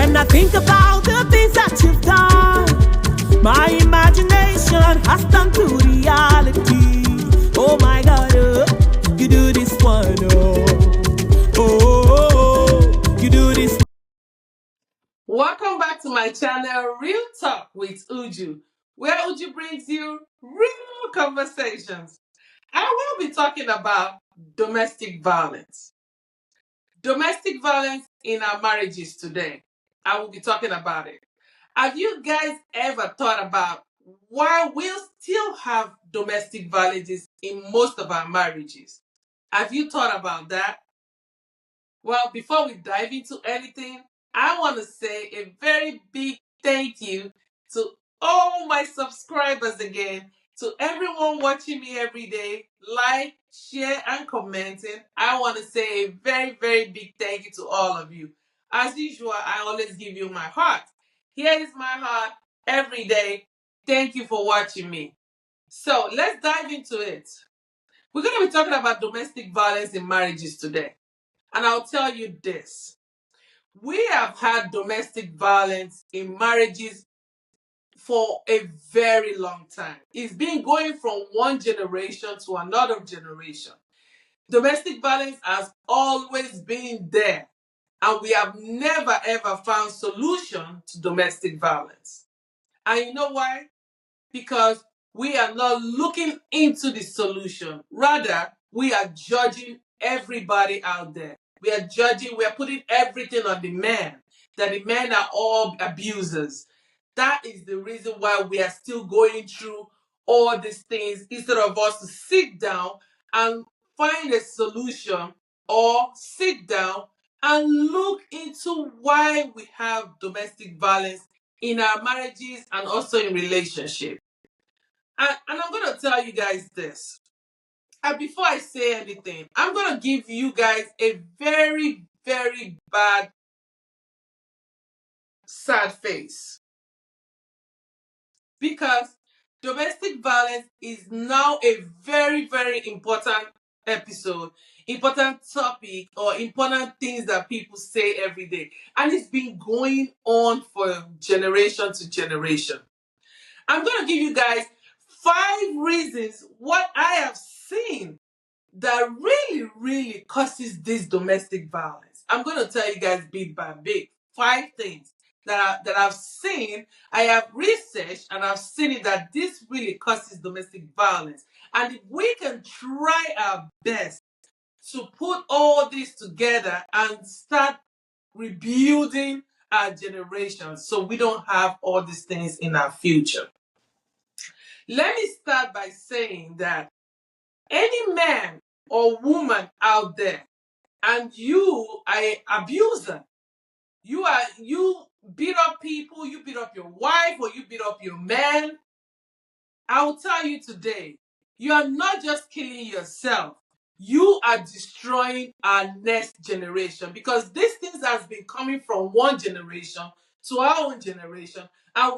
When I think about the things that you've done, my imagination has turned to reality. Oh my God, you do this one, you do this. Welcome back to my channel, Real Talk with Uju, where Uju brings you real conversations. I will be talking about domestic violence. Domestic violence in our marriages today. I will be talking about it. Have you guys ever thought about why we still have domestic violence in most of our marriages? Have you thought about that? Well, before we dive into anything, I want to say a very big thank you to all my subscribers again, to everyone watching me every day, like, share, and commenting. I want to say a very, very big thank you to all of you. As usual, I always give you my heart. Here is my heart every day. Thank you for watching me. So let's dive into it. We're going to be talking about domestic violence in marriages today. And I'll tell you this. We have had domestic violence in marriages for a very long time. It's been going from one generation to another generation. Domestic violence has always been there, and we have never ever found solution to domestic violence. And you know why? Because we are not looking into the solution. Rather, we are judging everybody out there. We are judging, we are putting everything on the men, that the men are all abusers. That is the reason why we are still going through all these things instead of us to sit down and find a solution, or sit down and look into why we have domestic violence in our marriages and also in relationships. And I'm going to tell you guys this. And before I say anything, I'm going to give you guys a very, very bad, sad face. Because domestic violence is now a very, very important episode, important topic, or important things that people say every day. And it's been going on for generation to generation. I'm going to give you guys 5 reasons what I have seen that really, really causes this domestic violence. I'm going to tell you guys bit by bit 5 things that I've seen, I have researched, and I've seen it that this really causes domestic violence. And if we can try our best to put all this together and start rebuilding our generation so we don't have all these things in our future. Let me start by saying that any man or woman out there and you are an abuser, you beat up people, you beat up your wife or you beat up your man, I will tell you today, you are not just killing yourself, you are destroying our next generation, because these things has been coming from one generation to our own generation, and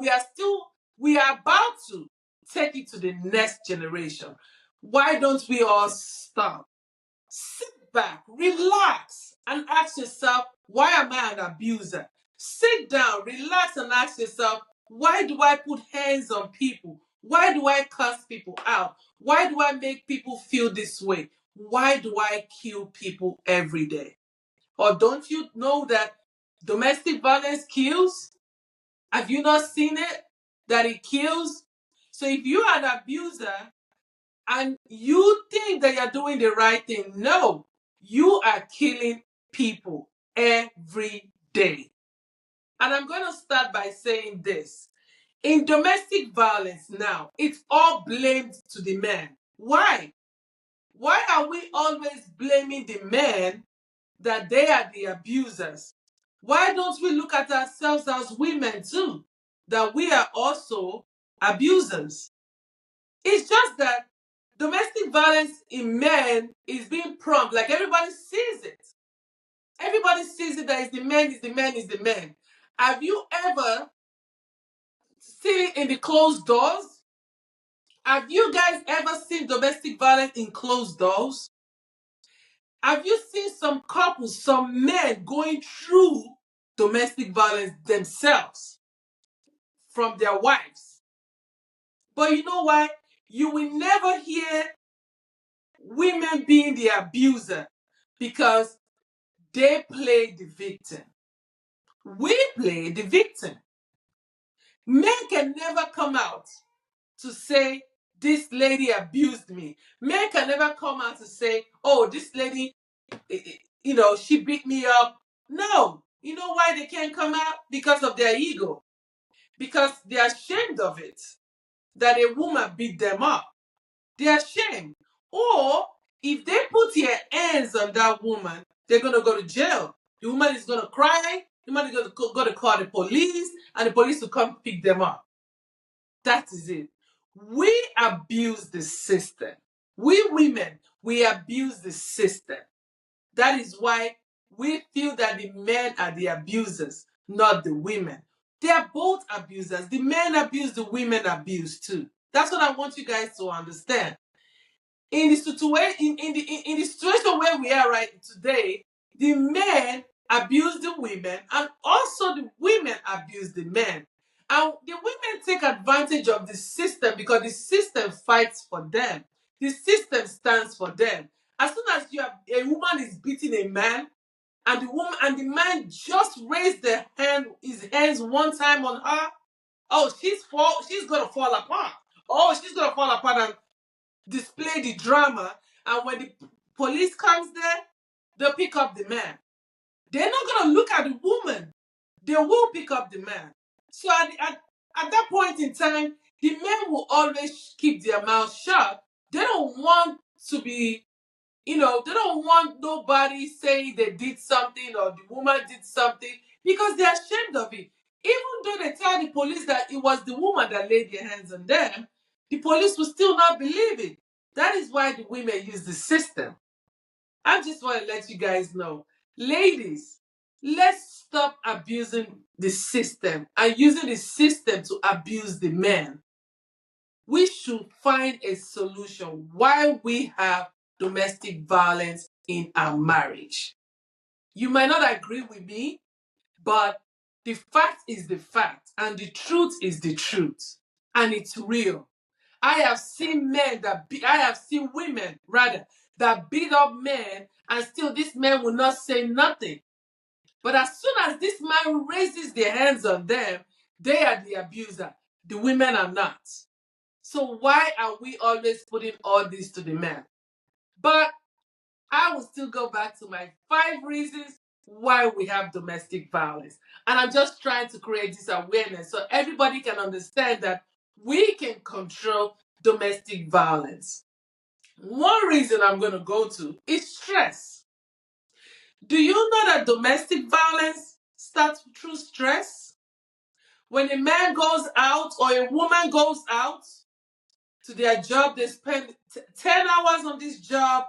we are about to take it to the next generation. Why don't we all stop? Sit back, relax, and ask yourself, why am I an abuser? Sit down, relax, and ask yourself, why do I put hands on people? Why do I curse people out? Why do I make people feel this way? Why do I kill people every day? Or don't you know that domestic violence kills? Have you not seen it? That it kills? So if you are an abuser and you think that you're doing the right thing, no, you are killing people every day. And I'm going to start by saying this. In domestic violence now, it's all blamed to the men. Why? Why are we always blaming the men that they are the abusers? Why don't we look at ourselves as women too? That we are also abusers. It's just that domestic violence in men is being prompt, like everybody sees it. Everybody sees it that it's the man, is the man, is the man. Have you ever seen it in the closed doors? Have you guys ever seen domestic violence in closed doors? Have you seen some couples, some men going through domestic violence themselves from their wives. But you know why? You will never hear women being the abuser because they play the victim. We play the victim. Men can never come out to say, this lady abused me. Men can never come out to say, oh, this lady, she beat me up. No. You know why they can't come out? Because of their ego. Because they're ashamed of it. That a woman beat them up. They're ashamed. Or if they put their hands on that woman, they're going to go to jail. The woman is going to cry. The woman is going to call the police, and the police will come pick them up. That is it. We abuse the system. We women, we abuse the system. That is why we feel that the men are the abusers, not the women. They are both abusers. The men abuse, the women abuse too. That's what I want you guys to understand. In the situation, in the situation where we are right today, the men abuse the women, and also the women abuse the men. And the women take advantage of the system because the system fights for them. The system stands for them. As soon as a woman is beating a man, and the man just raised his hands one time on her, oh, she's gonna fall apart. Oh, she's gonna fall apart and display the drama. And when the police comes there, they'll pick up the man. They're not gonna look at the woman. They will pick up the man. So at that point in time, the men will always keep their mouth shut. They don't want to be, they don't want nobody saying they did something or the woman did something because they're ashamed of it. Even though they tell the police that it was the woman that laid their hands on them, the police will still not believe it. That is why the women use the system. I just want to let you guys know, ladies, let's stop abusing the system and using the system to abuse the men. We should find a solution why we have domestic violence in our marriage. You might not agree with me, but the fact is the fact, and the truth is the truth, and it's real. I have seen women rather that beat up men, and still this man will not say nothing. But as soon as this man raises their hands on them, they are the abuser. The women are not. So why are we always putting all this to the men? But I will still go back to my 5 reasons why we have domestic violence. And I'm just trying to create this awareness so everybody can understand that we can control domestic violence. One reason I'm going to go to is stress. Do you know that domestic violence starts through stress? When a man goes out or a woman goes out to their job, they spend 10 hours on this job.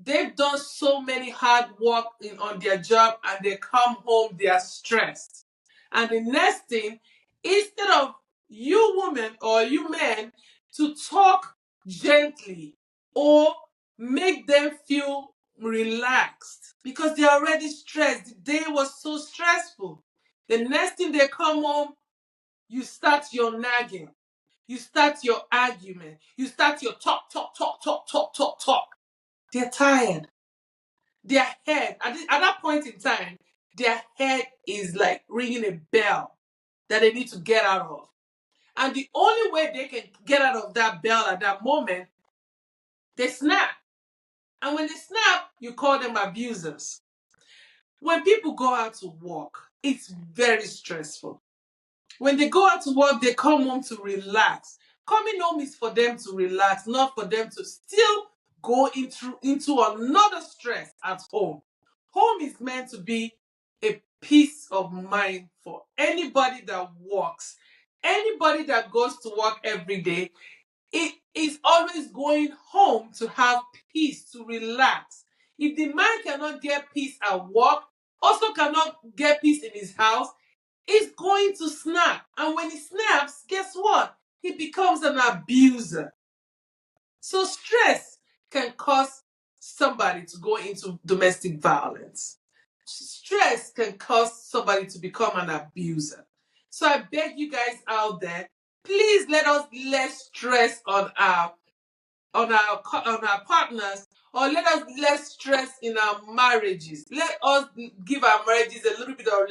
They've done so many hard work on their job, and they come home, they are stressed. And the next thing, instead of you women or you men to talk gently or make them feel relaxed because they're already stressed, the day was so stressful. The next thing they come home, you start your nagging. You start your argument. You start your talk. They're tired. Their head, at that point in time, their head is like ringing a bell that they need to get out of. And the only way they can get out of that bell at that moment, they snap. And when they snap, you call them abusers. When people go out to work, it's very stressful. When they go out to work, they come home to relax. Coming home is for them to relax, not for them to still go into another stress at home. Home is meant to be a peace of mind for anybody that works. Anybody that goes to work every day, it is always going home to have peace, to relax. If the man cannot get peace at work, also cannot get peace in his house, he's going to snap. And when he snaps, guess what? He becomes an abuser. So stress can cause somebody to go into domestic violence. stress can cause somebody to become an abuser. So I beg you guys out there, please let us less stress on our partners, or let us less stress in our marriages. Let us give our marriages a little bit of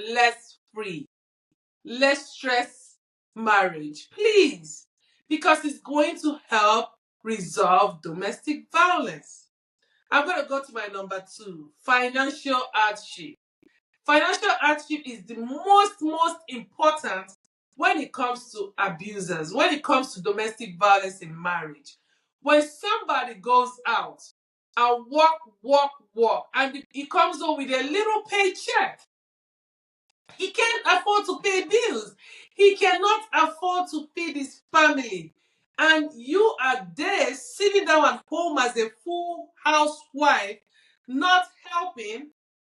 less stress marriage, please, because it's going to help resolve domestic violence. I'm going to go to my number 2, financial hardship. Financial hardship is the most important when it comes to abusers, when it comes to domestic violence in marriage. When somebody goes out and work, and he comes home with a little paycheck, he can't afford to pay bills. He cannot afford to feed his family. And you are there sitting down at home as a full housewife, not helping.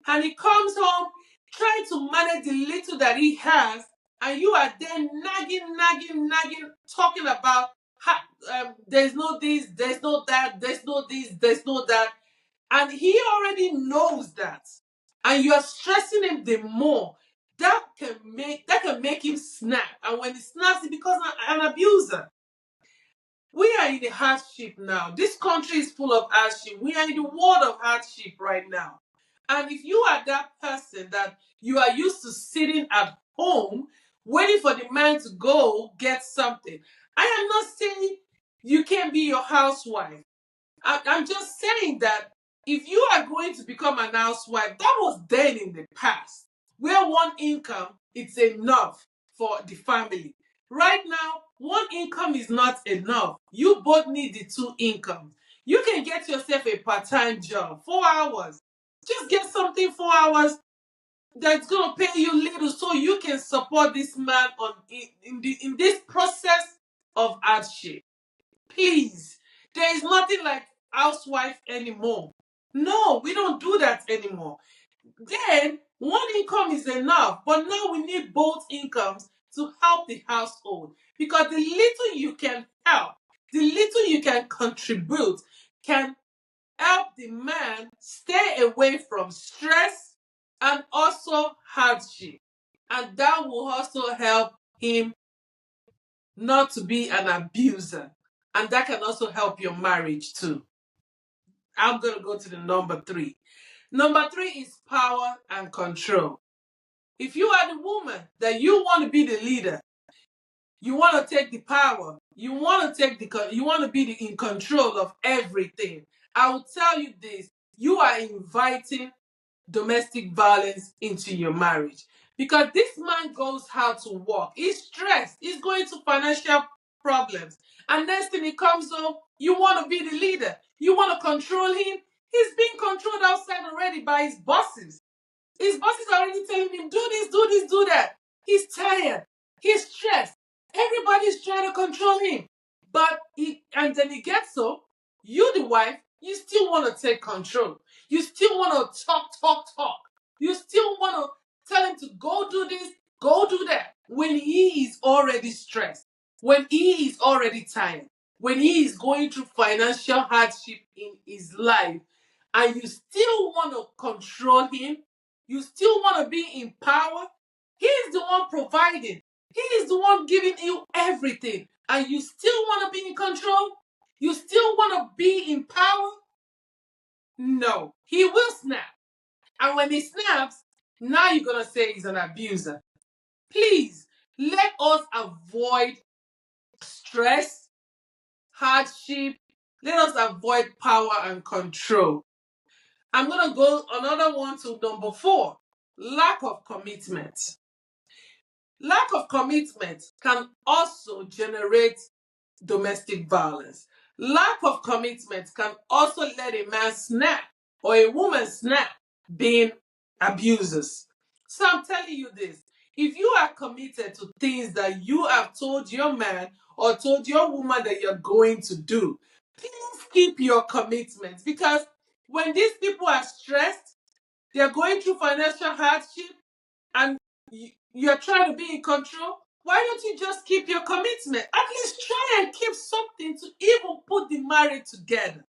And he comes home trying to manage the little that he has. And you are there nagging, talking about there's no this, there's no that, there's no this, there's no that. And he already knows that. And you are stressing him the more. That can make him snap. And when he snaps, he becomes an abuser. We are in a hardship now. This country is full of hardship. We are in the world of hardship right now. And if you are that person that you are used to sitting at home waiting for the man to go get something, I am not saying you can't be your housewife. I'm just saying that if you are going to become an housewife, that was then in the past, where one income is enough for the family. Right now, one income is not enough. You both need the 2 incomes. You can get yourself a part-time job, 4 hours. Just get something 4 hours that's going to pay you little so you can support this man in this process of hardship. Please, there is nothing like housewife anymore. No, we don't do that anymore. Then one income is enough, but now we need both incomes to help the household, because the little you can help, the little you can contribute, can help the man stay away from stress and also hardship. And that will also help him not to be an abuser. And that can also help your marriage too. I'm going to go to the number 3. Number 3 is power and control. If you are the woman that you want to be the leader, you want to take the power, you want to be in control of everything, I will tell you this: you are inviting domestic violence into your marriage, because this man goes out to work, he's stressed, he's going to financial problems, and next thing he comes home, you want to be the leader, you want to control him. He's being controlled outside already by his bosses. His boss is already telling him, do this, do this, do that. He's tired. He's stressed. Everybody's trying to control him. And then he gets so, you, the wife, you still want to take control. You still want to talk. You still want to tell him to go do this, go do that, when he is already stressed, when he is already tired, when he is going through financial hardship in his life, and you still want to control him. You still want to be in power. He is the one providing. He is the one giving you everything. And you still want to be in control? You still want to be in power? No. He will snap. And when he snaps, now you're going to say he's an abuser. Please, let us avoid stress, hardship. Let us avoid power and control. I'm going to go another one to number 4, lack of commitment. Lack of commitment can also generate domestic violence. Lack of commitment can also let a man snap or a woman snap, being abusers. So I'm telling you this: if you are committed to things that you have told your man or told your woman that you're going to do, please keep your commitments, because when these people are stressed, they're going through financial hardship, and you're trying to be in control, why don't you just keep your commitment? At least try and keep something to even put the marriage together.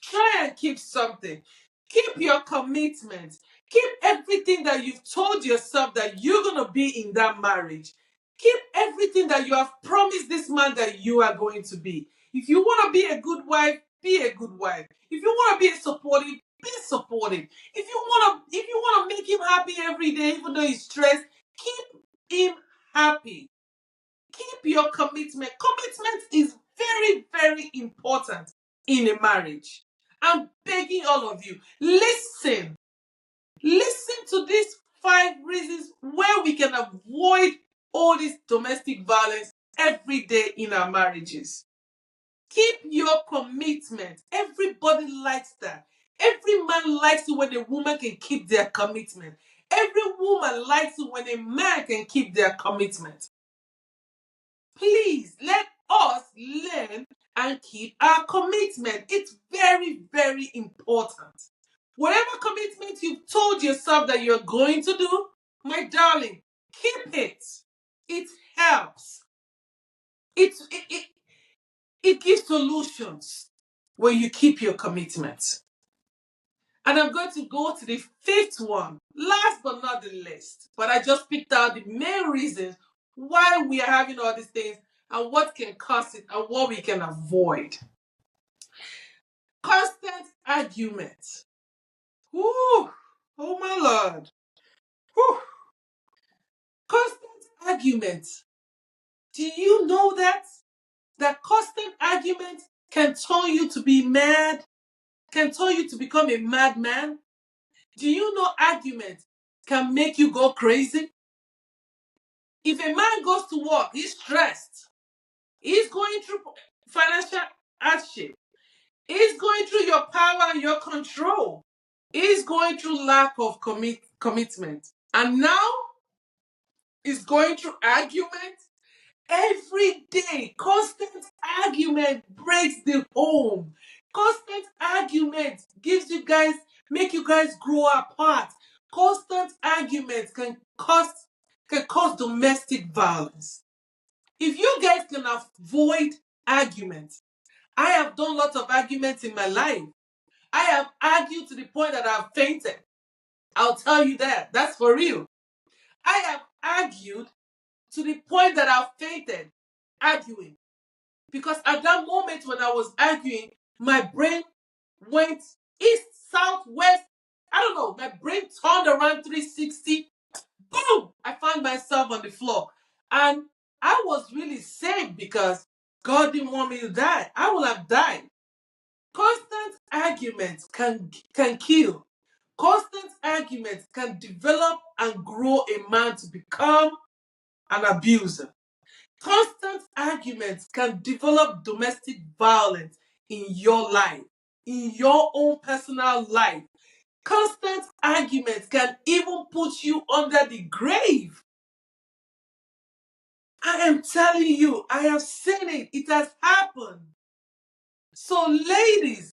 Try and keep something. Keep your commitment. Keep everything that you've told yourself that you're going to be in that marriage. Keep everything that you have promised this man that you are going to be. If you want to be a good wife, be a good wife. If you want to be supportive, be supportive. If you want to make him happy every day, even though he's stressed, keep him happy. Keep your commitment. Commitment is very, very important in a marriage. I'm begging all of you, listen. Listen to these 5 reasons where we can avoid all this domestic violence every day in our marriages. Keep your commitment. Everybody likes that. Every man likes it when a woman can keep their commitment. Every woman likes it when a man can keep their commitment. Please let us learn and keep our commitment. It's very, very important. Whatever commitment you've told yourself that you're going to do, my darling, keep it. It helps. It gives solutions when you keep your commitment. And I'm going to go to the 5th one, last but not the least. But I just picked out the main reasons why we are having all these things and what can cause it and what we can avoid. Constant argument. Whew. Oh my Lord. Whew. Constant argument. Do you know that? That constant argument can turn you to be mad, can turn you to become a madman. Do you know argument can make you go crazy? If a man goes to work, he's stressed. He's going through financial hardship. He's going through your power and your control. He's going through lack of commitment. And now he's going through argument. Every day, constant argument breaks the home. Constant argument make you guys grow apart. Constant argument can cause domestic violence. If you guys can avoid arguments, I have done lots of arguments in my life. I have argued to the point that I've fainted. I'll tell you that. That's for real. I have argued to the point that I've fainted arguing. Because at that moment when I was arguing, my brain went east, south, west. I don't know. My brain turned around 360. Boom! I found myself on the floor. And I was really saved because God didn't want me to die. I would have died. Constant arguments can kill. Constant arguments can develop and grow a man to become an abuser. Constant arguments can develop domestic violence in your life, in your own personal life. Constant arguments can even put you under the grave. I am telling you, I have seen it. It has happened. So, ladies,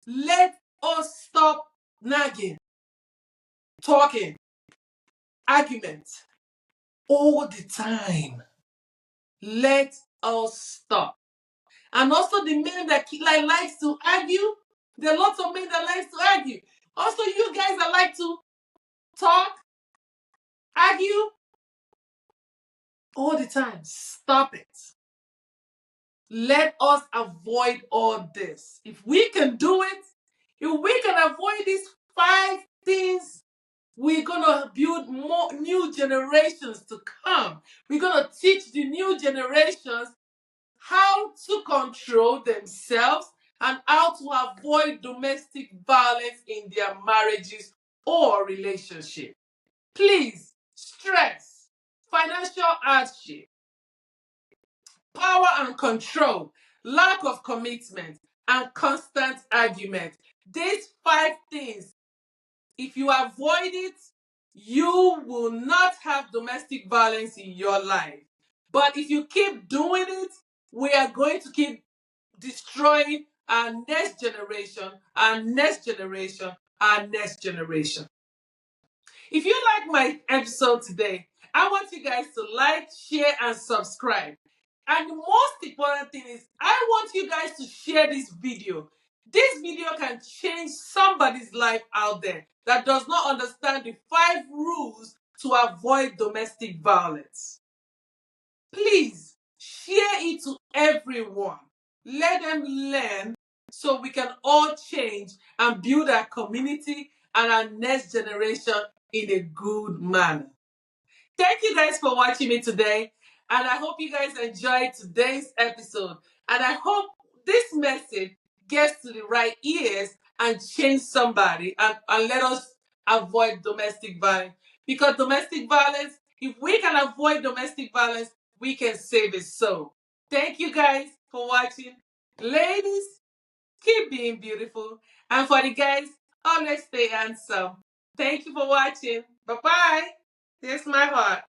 let us stop nagging, talking, arguments all the time. Let us stop. And also the men that likes to argue, there are lots of men that likes to argue. Also, you guys that like to talk, argue all the time. Stop it. Let us avoid all this. If we can do it, if we can avoid these 5 things, we're going to build more new generations to come. We're going to teach the new generations how to control themselves and how to avoid domestic violence in their marriages or relationship. Please, stress, financial hardship, power and control, lack of commitment, and constant argument. These 5 things, if you avoid it, you will not have domestic violence in your life. But if you keep doing it, we are going to keep destroying our next generation, our next generation, our next generation. If you like my episode today, I want you guys to like, share, and subscribe. And the most important thing is, I want you guys to share this video. This video can change somebody's life out there that does not understand the 5 rules to avoid domestic violence. Please share it to everyone. Let them learn so we can all change and build our community and our next generation in a good manner. Thank you guys for watching me today, and I hope you guys enjoyed today's episode. And I hope this message gets to the right ears and change somebody and let us avoid domestic violence. Because domestic violence, if we can avoid domestic violence, we can save a soul. Thank you guys for watching. Ladies, keep being beautiful. And for the guys, always stay handsome. Thank you for watching. Bye-bye. Here's my heart.